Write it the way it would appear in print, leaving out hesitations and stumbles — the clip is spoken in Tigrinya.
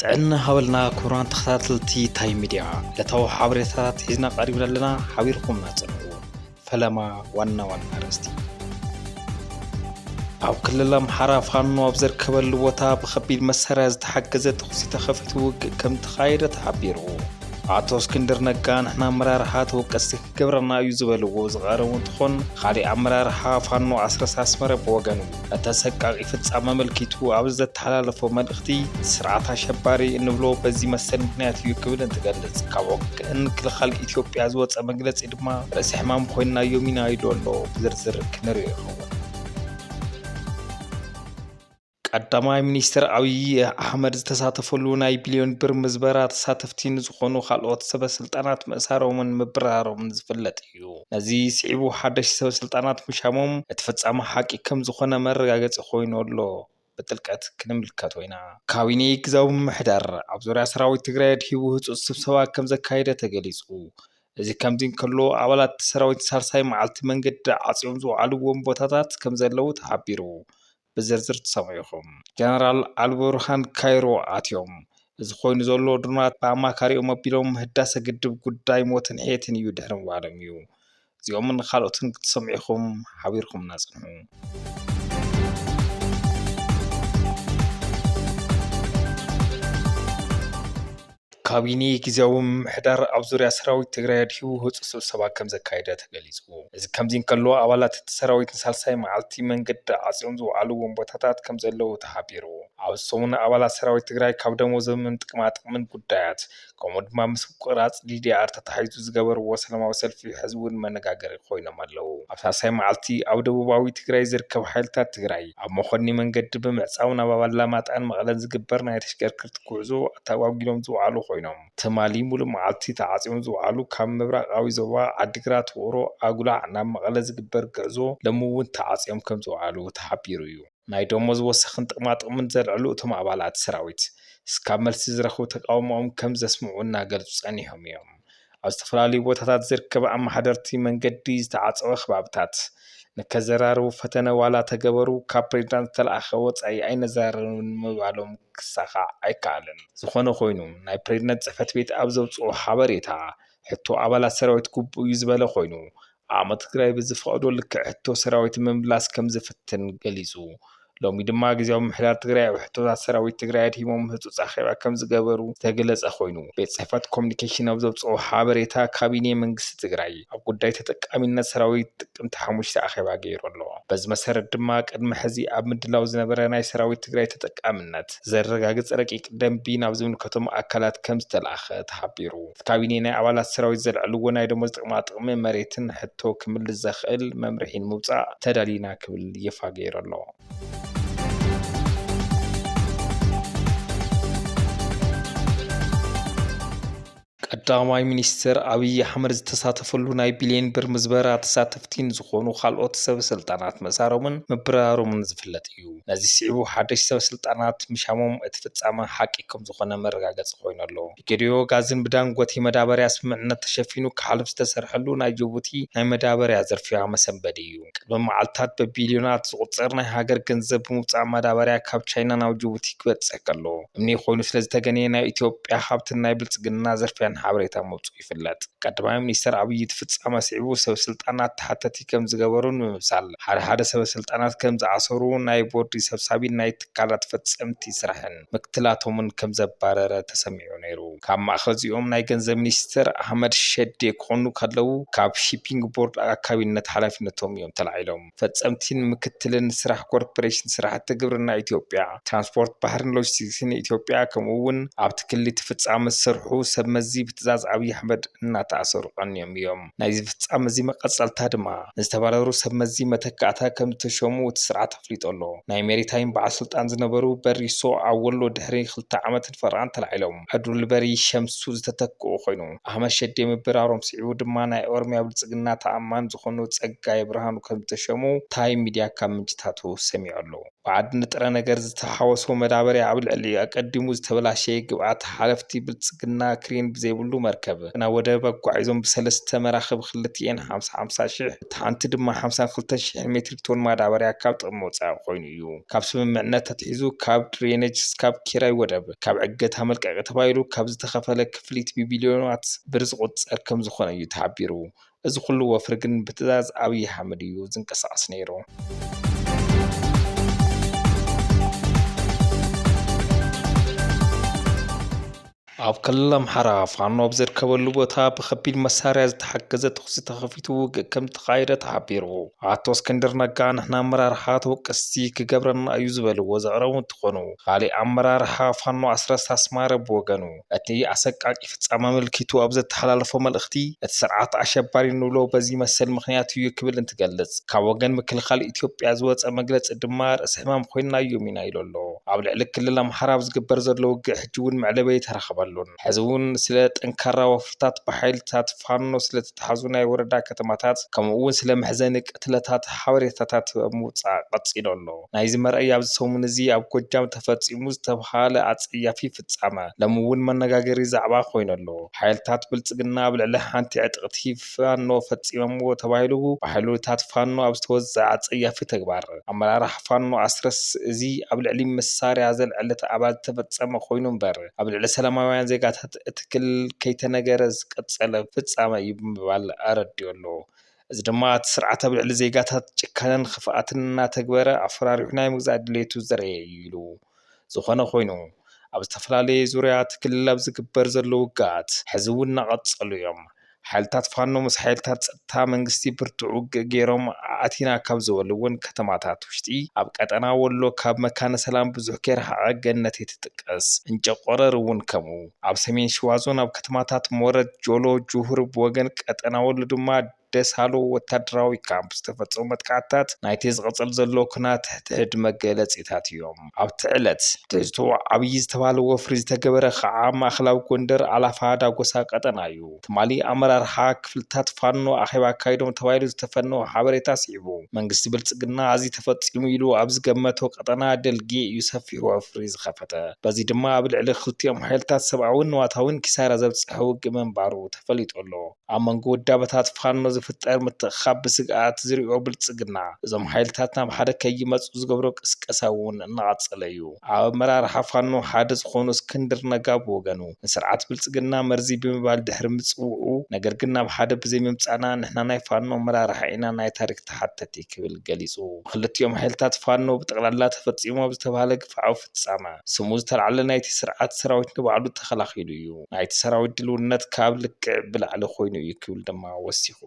ጥዕና ሃበልና ኩራን ተኸታተልቲ ታይ ሚድያ ለታው ሓበሬታት ሒዝና ቀሪብና ኣለና ሓቢርኩም ናጽንዑ ፈለማ ዋና አርእስቲ ኣብ ክልል ኣምሓራ ፋኖ ኣብ ዝርከበሉ ቦታ ብኸቢድ መሳርያ ዝተሓገዘ ተኹሲ ተኸፊቱ ውግእ ከም ተኻየደ ተሓቢሩ አቶ እስክንድር ነጋ ንሕና ኣመራርሓ ተወቀስቲ ክገብረና እዩ ዝበልዎ ዝቐረቡ እንትኾን ካሊእ ኣመራርሓ ፋኖ ኣስረስ ኣስመረ ብወገኑ ተሰቃቂ ፍጻመ መልኪቱ ኣብ ዝተሓላለፈ መልእኽቲ ስርዓት አሸባሪ እንብሎ በዚ መሰል ምክንያት እዩ ክብል እንትገልጽ ካብ ክልኻል ኢትዮጵያ ዝወፀ መግለጺ ድማ ርእሲ ሕማም ኮይንናዮም ኢና ኢሉ ኣሎ ብዝርዝር ክንሪኦ ይኸውን። ቀዳማይ ሚኒስትር አብይ አሕመድ ዝተሳተፈሉ ናይ ቢልዮን ብር ምዝበራ ተሳተፍቲ ንዝኾኑ ካልኦት ሰበስልጣናት ምእሳሮምን ምብራሮምን ዝፍለጥ እዩ። ነዚ ስዒቡ ሓደሽ ሰበስልጣናት ምሻሞም እቲ ፍጻመ ሓቂ ከም ዝኾነ መረጋገፂ ኮይኑ ኣሎ ብጥልቀት ክንምልከት ኢና። ካቢኔ ግዝያዊ ምምሕዳር ኣብ ዙርያ ሰራዊት ትግራይ ድሂቡ ህፁፅ ስብሰባ ከም ዘካየደ ተገሊጹ። እዚ ከምዚ እንከሎ ኣባላት ሰራዊት ሳልሳይ መዓልቲ መንገዲ ዓፂዮም ዝውዓልዎም ቦታታት ከም ዘለው ተሓቢሩ ብዝርዝር ተሰሚዑኹም። ጀነራል አልቡርሃን ካይሮ ኣትዮም እዚ ኮይኑ ዘሎ ድማ ብኣማካሪኦም ኣቢሎም ህዳሰ ግድብ ጉዳይ ሞትን ሕየትን እዩ ድሕሪ ምባሎም እዩ። እዚኦምን ካልኦትን ክትሰሚዑኹም ሓቢርኩም ናጽንዑ። ካቢኔ ግዝያዊ ምምሕዳር ኣብ ዙርያ ሰራዊት ትግራይ ድሂቡ ህፁፅ ስብሰባ ከም ዘካየደ ተገሊጹ። እዚ ከምዚ እንከሎ ኣባላት እቲ ሰራዊት ንሳልሳይ መዓልቲ መንገዲ ዓፂዮም ዝውዓልዎም ቦታታት ከም ዘለው ተሓቢሩ። ኣብ ሰሙን ኣባላት ሰራዊት ትግራይ ካብ ደሞዞምን ጥቅማጥቅምን ጉዳያት ከምኡ ድማ ምስ ቁራጽ ዲዲአር ተታሒዙ ዝገበርዎ ሰላማዊ ሰልፊ ህዝቡን መነጋገሪ ኮይኖም ኣለው። ኣብ ሳልሳይ መዓልቲ ኣብ ደቡባዊ ትግራይ ዝርከብ ሓይልታት ትግራይ ኣብ መኮኒ መንገዲ ብምዕፃው ናብ ኣላማጣን መቐለን ዝግበር ናይ ተሽከርከርቲ ጉዕዞ ኣተጓጊሎም ዝውዓሉ ኮይኖም ትማሊ ሙሉእ መዓልቲ ተዓፂዮም ዝውዓሉ ካብ ምብራቃዊ ዞባ ዓዲግራት ውቅሮ ኣጉላዕ ናብ መቐለ ዝግበር ጉዕዞ ለምውን ተዓፂዮም ከም ዝውዓሉ ተሓቢሩ እዩ። ናይ ደሞዝ ወሰኽን ጥቅማጥቅምን ዘልዕሉ እቶም ኣባላት ሰራዊት እስካብ መልሲ ዝረኽቡ ተቃውሞኦም ከም ዘስምዑና ገልጹ ጸኒሖም እዮም። ኣብ ዝተፈላለዩ ቦታታት ዝርከብ ኣመሓደርቲ መንገዲ ዝተዓፀወ ከባብታት ንከዘራርቡ ፈተነ ዋላ ተገበሩ ካብ ፕሬዝዳንት ዝተለኣኸ ወፃኢ ኣይነዘራርብን ምባሎም ክሳኻዕ ኣይከኣልን። ዝኾነ ኮይኑ ናይ ፕሬዝዳንት ጽሕፈት ቤት ኣብ ዘውፅኦ ሓበሬታ ሕቶ ኣባላት ሰራዊት ግቡእ እዩ ዝበለ ኮይኑ ዓቕሚ ትግራይ ብዝፈቅዶ ልክዕ ሕቶ ሰራዊት ምምላስ ከም ዝፍትን ገሊጹ። ሎሚ ድማ ግዝያዊ ምምሕዳር ትግራይ ኣብ ሕቶታት ሰራዊት ትግራይ ድሂሞም ህፁፅ ኣኼባ ከም ዝገበሩ ዝተገለጸ ኮይኑ ቤት ጽሕፈት ኮሙኒኬሽን ኣብ ዘውፅኦ ሓበሬታ ካቢኔ መንግስቲ ትግራይ ኣብ ጉዳይ ተጠቃሚነት ሰራዊት ጥቅምቲ 5 ኣኼባ ገይሩ ኣሎ። በዚ መሰረት ድማ ቅድሚ ሕዚ ኣብ ምድላው ዝነበረ ናይ ሰራዊት ትግራይ ተጠቃሚነት ዘረጋግጽ ረቂቅ ደንቢ ናብ ዝምልከቶም ኣካላት ከም ዝተለኣኸ ተሓቢሩ። ካቢኔ ናይ ኣባላት ሰራዊት ዘልዕልዎ ናይ ደሞዝ ጥቅማጥቅሚ መሬትን ሕቶ ክምልስ ዘኽእል መምርሒን ምውፃእ ተዳሊና ክብል ይፋ ገይሩ ኣሎ። ቀዳማይ ሚኒስትር አብይ አሕመድ ዝተሳተፈሉ ናይ ቢልዮን ብር ምዝበራ ተሳተፍቲ ንዝኾኑ ካልኦት ሰበስልጣናት ምእሳሮምን ምብራሮምን ዝፍለጥ እዩ። ነዚ ስዒቡ ሓደሽ ሰበስልጣናት ምሻሞም እቲ ፍጻመ ሓቂ ከም ዝኾነ መረጋገፂ ኮይኑ ኣሎ። ብጌድዮ ጋዝን ብዳንጎቴ መዳበርያ ስምምዕነት ተሸፊኑ ክሓልፍ ዝተሰርሐሉ ናይ ጅቡቲ ናይ መዳበርያ ዘርፊያ መሰንበዲ እዩ። ቅድሚ መዓልትታት በቢልዮናት ዝቁፀር ናይ ሃገር ገንዘብ ብምውፃእ መዳበርያ ካብ ቻይና ናብ ጅቡቲ ክበፅሕ ከሎ እምኒ ኮይኑ ስለዝተገነየ ናይ ኢትዮጵያ ሃብትን ናይ ብልጽግና ዘርፊያን ሓበሬታ መውፅኡ ይፍለጥ። ቀዳማይ ሚኒስትር አብይ ፍጻመ ስዒቡ ሰበስልጣናት ተሓተቲ ከም ዝገበሩን ምምሳል ሓደ ሰበስልጣናት ከም ዝኣሰሩ ናይ ቦርዲ ሰብሳቢን ናይ ትካላት ፈጸምቲ ስራሕን ምክትላቶምን ከም ዘባረረ ተሰሚዑ ነይሩ። ካብ ማእኸል እዚኦም ናይ ገንዘብ ሚኒስትር ኣሕመድ ሸዴ ክኾኑ ከለው ካብ ሺፒንግ ቦርድ ኣካቢነት ሓላፊነቶም እዮም ተላዒሎም። ፈጸምቲን ምክትልን ስራሕ ኮርፖሬሽን ስራሕቲ ግብርና ኢትዮጵያ ትራንስፖርት ባሕርን ሎጂስቲክስን ኢትዮጵያ ከምኡውን ኣብቲ ክልል ፍጻመ ዝሰርሑ ሰብ መዚ ብትእዛዝ አብይ አሕመድ እናተኣሰሩ ቀንዮም እዮም። ናይዚ ፍጻመ እዚ መቀጸልታ ድማ ንዝተባረሩ ሰብ መዚ መተካእታ ከም ዝተሾሙ እቲ ስርዓት ኣፍሊጡ ኣሎ። ናይ ሜሪታይም በዓል ስልጣን ዝነበሩ በሪሶ ኣብ ወሎ ድሕሪ 2 ዓመትን ፈርቓን ተላዒሎም ኣዱል በሪ ሸምሱ ዝተተክኡ ኮይኑ ኣሕመድ ሸዴ ምብራሮም ስዒቡ ድማ ናይ ኦሮምያ ብልጽግና ተኣማን ዝኾኑ ጸጋይ ብርሃኑ ከም ዝተሸሙ ታይም ሚድያ ካብ ምንጭታቱ ሰሚዑ ኣሎ። ብዓዲ ንጥረ ነገር ዝተሓወሶ መዳበርያ ኣብ ልዕሊ ኣቀዲሙ ዝተበላሸየ ግብኣት ሓለፍቲ ብልጽግና ክሬን ብዘይብሉ መርከብ ናብ ወደብ ኣጓዒዞም ብሰለስተ መራኽብ 250,000 እቲ ሓንቲ ድማ 52,000 ሜትሪክ ቶን ማዳበርያ ካብ ጥቕሚ ወፃኢ ኮይኑ እዩ። ካብ ስምምዕነት ተትሒዙ ካብ ድሬነጅ እስካብ ኪራይ ወደብ ካብ ዕገታ መልቀቂ ተባሂሉ ካብ ዝተኸፈለ ክፍሊት ብቢልዮናት ብር ዝቑጸር ከም ዝኾነ እዩ ተሓቢሩ። እዚ ኩሉ ወፍሪ ግን ብትእዛዝ ኣብይ ኣሕመድ እዩ ዝንቀሳቐስ ነይሩ። ኣብ ክልል ኣምሓራ ፋኖ ኣብ ዝርከበሉ ቦታ ብከቢድ መሳርያ ዝተሓገዘ ተኹሲ ተኸፊቱ ውግእ ከም ተኻይደ ተሓቢሩ። ኣቶ እስክንድር ነጋ ንሕና ኣመራርሓ ተወቀስቲ ክገብረና እዩ ዝበልዎ ዘቕረቡ እንትኾኑ ካሊእ ኣመራርሓ ፋኖ ኣስረስ ኣስማረ ብወገኑ እቲ ኣሰቃቂ ፍጻመ ምልኪቱ ኣብ ዘተሓላለፎ መልእኽቲ እቲ ስርዓት ኣሸባሪ ንብሎ በዚ መሰል ምኽንያት እዩ ክብል እንትገልጽ ካብ ወገን ምክልኻል ኢትዮጵያ ዝወፀ መግለፂ ድማ ርእሰ ሕማም ኮይና እዮም ኢና ኢሉ ኣሎ። ኣብ ልዕሊ ክልል ኣምሓራ ኣብ ዝግበር ዘሎ ውግእ ሕጂ እውን መዕለበይ ተረኸበ። ሕዚ እውን ስለ ጠንካራ ወፍርታት ብሓይልታት ፋኖ ስለተተሓዙ ናይ ወረዳ ከተማታት ከምኡ እውን ስለ መሕዘኒ ቅትለታት ሓበሬታታት ምውፃእ ቀፂሉ ኣሎ። ናይዚ መርኣይ ኣብዚ ሰሙን እዚ ኣብ ጎጃም ተፈፂሙ ዝተባሃለ ኣጸያፊ ፍጻመ ሎሚ እውን መነጋገሪ ዛዕባ ኮይኑ ኣሎ። ሓይልታት ብልጽግና ኣብ ልዕሊ ሓንቲ ዕጥቕቲ ፋኖ ፈጺሞምዎ ተባሂሉ ብሓይልታት ፋኖ ኣብ ዝተወዝዐ ኣጸያፊ ተግባር ኣመራርሓ ፋኖ ኣስረስ እዚ ኣብ ልዕሊ መሳርያ ዘልዕለት ኣባል ተፈጸመ ኮይኑ እምበር ኣብ ልዕሊ ሰላማውያን ዜጋታት እቲ ክልል ከይተነገረ ዝቀጸለ ፍጻመ እዩ ብምባል ኣረድዩ ኣሎ። እዚ ድማ እቲ ስርዓት ኣብ ልዕሊ ዜጋታት ጭካነን ክፍኣትን እናተግበረ ኣፈራሪሑ ናይ ምግዛእ ድሌቱ ዘርአየ እዩ ኢሉ ዝኾነ ኮይኑ ኣብ ዝተፈላለየ ዙርያ እቲ ክልል ኣብ ዝግበር ዘሎ ውግኣት ሕዚ እውን እናቐጸሉ እዮም። ሓይልታት ፋኖ ምስ ሓይልታት ጸጥታ መንግስቲ ብርቱዕ ውግእ ገይሮም ኣቲና ካብ ዝበልውን ከተማታት ውሽጢ ኣብ ቀጠና ወሎ ካብ መካነ ሰላም ብዙሕ ከይረሓቐ ገነት ትጥቀስ እንጨቆረር እውን ከምኡ ኣብ ሰሜን ሸዋ ዞን ኣብ ከተማታት ሞረድ ጆሎ ጁሁር ብወገን ቀጠና ወሎ ድማ ደሳሎ ወታደራዊ ካምፕ ዝተፈጸሙ መጥቃዕትታት ናይቲ ዝቕጽል ዘሎ ኩናት ትሕድ መገለፂታት እዮም። ኣብቲ ዕለት ትሕዝቶ ዓብዪ ዝተባሃለ ወፍሪ ዝተገበረ ከዓ ማእኸላዊ ጎንደር ኣላፋ ዳጎሳ ቀጠና እዩ። ትማሊ ኣመራርሓ ክፍልታት ፋኖ ኣኼባ ኣካይዶም ተባሂሉ ዝተፈነወ ሓበሬታ ስዒቡ መንግስቲ ብልጽግና እዚ ተፈጺሙ ኢሉ ኣብ ዝገመቶ ቀጠና ደልጊ እዩ ሰፊሕ ወፍሪ ዝኸፈተ። በዚ ድማ ኣብ ልዕሊ ክልቲኦም ሓይልታት ሰብኣውን ንዋታውን ኪሳራ ዘብጽሐ ውግእ ምንባሩ ተፈሊጡ ኣሎ። ኣብ መንጎ ውዳበታት ፋኖ ዝፍጠር ምትእኻብ ብስግኣት ዝሪኦ ብልጽግና እዞም ሓይልታት ናብ ሓደ ከይመፁ ዝገብሮ ቅስቀሳ እውን እናቐጸለ እዩ። ኣብ ኣመራርሓ ፋኖ ሓደ ዝኾኑ እስክንድር ነጋ ብወገኑ ንስርዓት ብልጽግና መርዚ ብምባል ድሕሪ ምጽውዑ ነገር ግን ናብ ሓደ ብዘይምምጻእና ንሕና ናይ ፋኖ ኣመራርሓ ኢና ናይ ታሪክ ተሓተቲ ክብል ገሊጹ። ክልቲኦም ሓይልታት ፋኖ ብጠቕላላ ተፈጺሞ ኣብ ዝተባሃለ ግፍዓዊ ፍጻመ ስሙ ዝተልዓለ ናይቲ ስርዓት ሰራዊት ንባዕሉ ተኸላኺሉ እዩ። ናይቲ ሰራዊት ድልውነት ካብ ልክዕ ብላዕሊ ኮይኑ እዩ ክብል ድማ ወሲኹ።